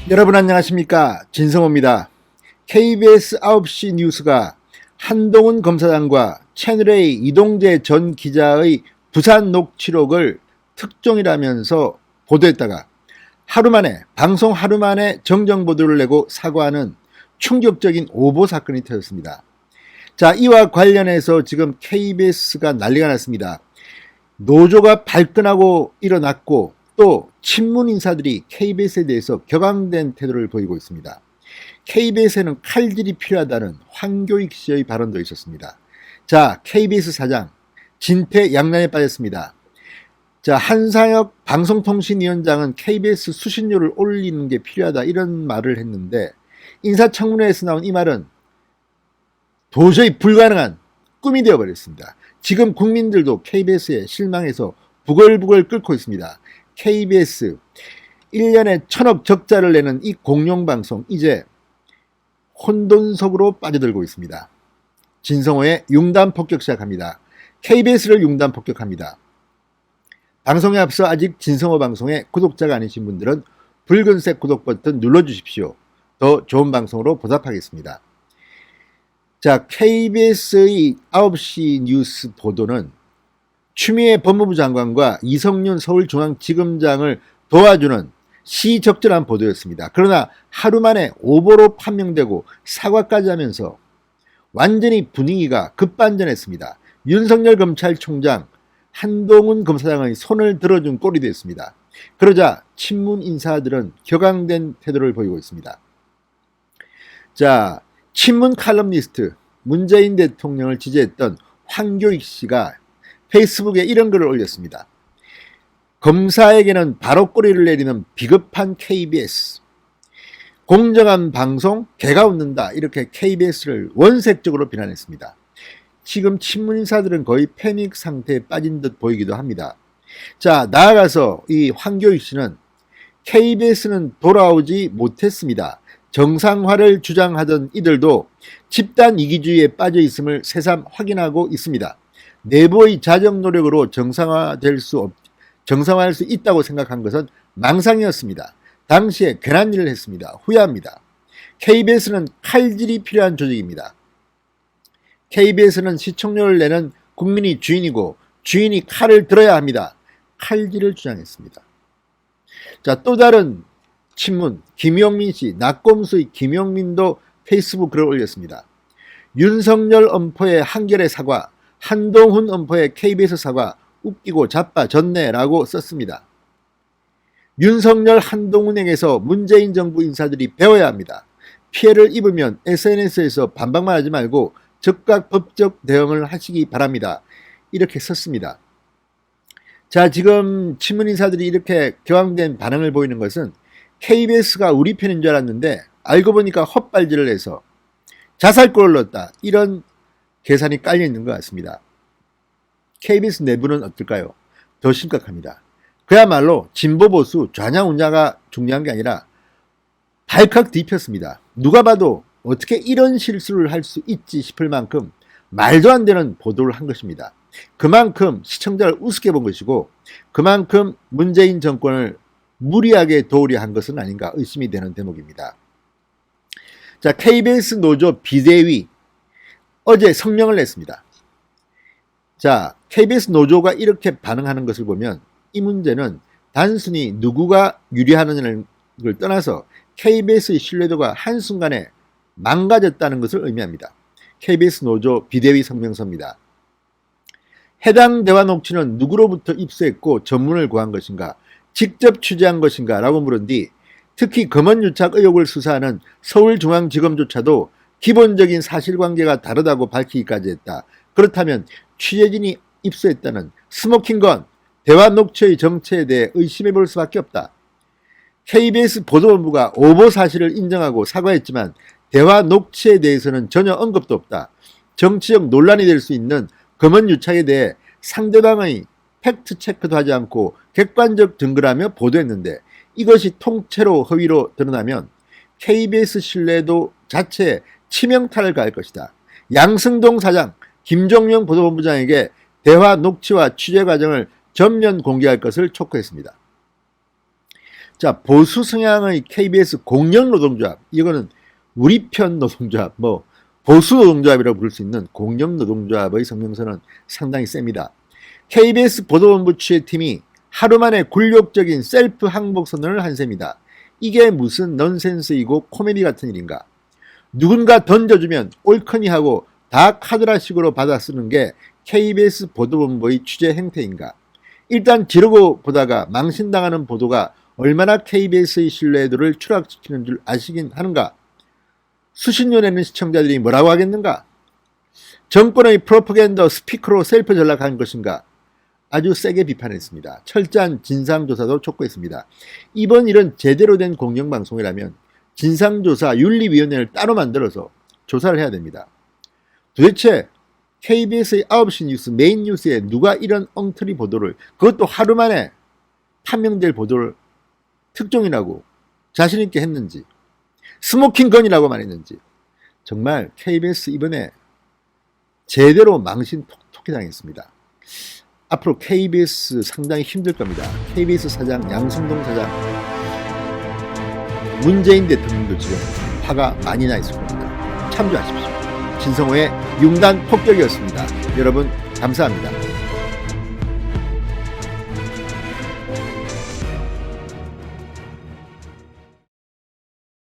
여러분 안녕하십니까, 진성호입니다. KBS 9시 뉴스가 한동훈 검사장과 채널A 이동재 전 기자의 부산 녹취록을 특종이라면서 보도했다가 방송 하루 만에 정정보도를 내고 사과하는 충격적인 오보 사건이 터졌습니다. 자, 이와 관련해서 지금 KBS가 난리가 났습니다. 노조가 발끈하고 일어났고 또 친문 인사들이 KBS에 대해서 격앙된 태도를 보이고 있습니다. KBS에는 칼질이 필요하다는 황교익 씨의 발언도 있었습니다. 자, KBS 사장 진퇴양난에 빠졌습니다. 자, 한상혁 방송통신위원장은 KBS 수신료를 올리는 게 필요하다 이런 말을 했는데 인사청문회에서 나온 이 말은 도저히 불가능한 꿈이 되어버렸습니다. 지금 국민들도 KBS에 실망해서 부글부글 끓고 있습니다. KBS 1년에 1000억 적자를 내는 이 공영방송 이제 혼돈속으로 빠져들고 있습니다. 진성호의 융단 폭격 시작합니다. KBS를 융단 폭격합니다. 방송에 앞서 아직 진성호 방송의 구독자가 아니신 분들은 붉은색 구독 버튼 눌러주십시오. 더 좋은 방송으로 보답하겠습니다. 자, KBS의 9시 뉴스 보도는 추미애 법무부 장관과 이성윤 서울중앙지검장을 도와주는 시적절한 보도였습니다. 그러나 하루 만에 오보로 판명되고 사과까지 하면서 완전히 분위기가 급반전했습니다. 윤석열 검찰총장, 한동훈 검사장의 손을 들어준 꼴이 됐습니다. 그러자 친문 인사들은 격앙된 태도를 보이고 있습니다. 자, 친문 칼럼니스트 문재인 대통령을 지지했던 황교익 씨가 페이스북에 이런 글을 올렸습니다. 검사에게는 바로 꼬리를 내리는 비겁한 KBS. 공정한 방송 개가 웃는다. 이렇게 KBS를 원색적으로 비난했습니다. 지금 친문인사들은 거의 패닉 상태에 빠진 듯 보이기도 합니다. 자, 나아가서 이 황교익 씨는 KBS는 돌아오지 못했습니다. 정상화를 주장하던 이들도 집단 이기주의에 빠져 있음을 새삼 확인하고 있습니다. 내부의 자정 노력으로 정상화할 수 있다고 생각한 것은 망상이었습니다. 당시에 괜한 일을 했습니다. 후회합니다. KBS는 칼질이 필요한 조직입니다. KBS는 시청료를 내는 국민이 주인이고 주인이 칼을 들어야 합니다. 칼질을 주장했습니다. 자, 또 다른 친문 김용민 씨, 낙곰수의 김용민도 페이스북 글을 올렸습니다. 윤석열 엄포의 한결의 사과, 한동훈 엄포의 KBS 사과, 웃기고 자빠졌네 라고 썼습니다. 윤석열 한동훈에게서 문재인 정부 인사들이 배워야 합니다. 피해를 입으면 SNS에서 반박만 하지 말고 즉각 법적 대응을 하시기 바랍니다. 이렇게 썼습니다. 자, 지금 친문 인사들이 이렇게 격앙된 반응을 보이는 것은 KBS가 우리 편인 줄 알았는데 알고 보니까 헛발질을 해서 자살골을 넣었다. 이런 계산이 깔려 있는 것 같습니다. KBS 내부는 어떨까요? 더 심각합니다. 그야말로 진보보수 좌냐우냐가 중요한 게 아니라 발칵 뒤폈습니다. 누가 봐도 어떻게 이런 실수를 할 수 있지 싶을 만큼 말도 안 되는 보도를 한 것입니다. 그만큼 시청자를 우습게 본 것이고 그만큼 문재인 정권을 무리하게 도우려 한 것은 아닌가 의심이 되는 대목입니다. 자, KBS 노조 비대위 어제 성명을 냈습니다. 자, KBS 노조가 이렇게 반응하는 것을 보면 이 문제는 단순히 누구가 유리하느냐를 떠나서 KBS의 신뢰도가 한순간에 망가졌다는 것을 의미합니다. KBS 노조 비대위 성명서입니다. 해당 대화 녹취는 누구로부터 입수했고 전문을 구한 것인가, 직접 취재한 것인가 라고 물은 뒤 특히 검언유착 의혹을 수사하는 서울중앙지검조차도 기본적인 사실관계가 다르다고 밝히기까지 했다. 그렇다면 취재진이 입수했다는 스모킹건, 대화 녹취의 정체에 대해 의심해 볼 수밖에 없다. KBS 보도본부가 오보 사실을 인정하고 사과했지만 대화 녹취에 대해서는 전혀 언급도 없다. 정치적 논란이 될 수 있는 검언유착에 대해 상대방의 팩트체크도 하지 않고 객관적 증거라며 보도했는데 이것이 통째로 허위로 드러나면 KBS 신뢰도 자체에 치명타를 가할 것이다. 양승동 사장, 김종명 보도본부장에게 대화 녹취와 취재 과정을 전면 공개할 것을 촉구했습니다. 자, 보수 성향의 KBS 공영노동조합, 이거는 우리 편 노동조합, 뭐 보수 노동조합이라고 부를 수 있는 공영노동조합의 성명서는 상당히 셉니다. KBS 보도본부 취재팀이 하루 만에 굴욕적인 셀프 항복 선언을 한 셈이다. 이게 무슨 넌센스이고 코미디 같은 일인가? 누군가 던져주면 옳거니 하고 다 카드라식으로 받아 쓰는 게 KBS 보도본부의 취재 행태인가? 일단 지르고 보다가 망신당하는 보도가 얼마나 KBS의 신뢰도를 추락시키는 줄 아시긴 하는가? 수십 년에는 시청자들이 뭐라고 하겠는가? 정권의 프로파간다 스피커로 셀프 전락한 것인가? 아주 세게 비판했습니다. 철저한 진상조사도 촉구했습니다. 이번 일은 제대로 된 공영방송이라면 진상조사 윤리위원회를 따로 만들어서 조사를 해야 됩니다. 도대체 KBS의 9시 뉴스 메인 뉴스에 누가 이런 엉터리 보도를, 그것도 하루 만에 판명될 보도를 특종이라고 자신있게 했는지, 스모킹 건이라고만 했는지, 정말 KBS 이번에 제대로 망신 톡톡히 당했습니다. 앞으로 KBS 상당히 힘들 겁니다. KBS 사장 양승동 사장, 문재인 대통령도 지금 화가 많이 나 있을 겁니다. 참조하십시오. 진성호의 융단 폭격이었습니다. 여러분 감사합니다.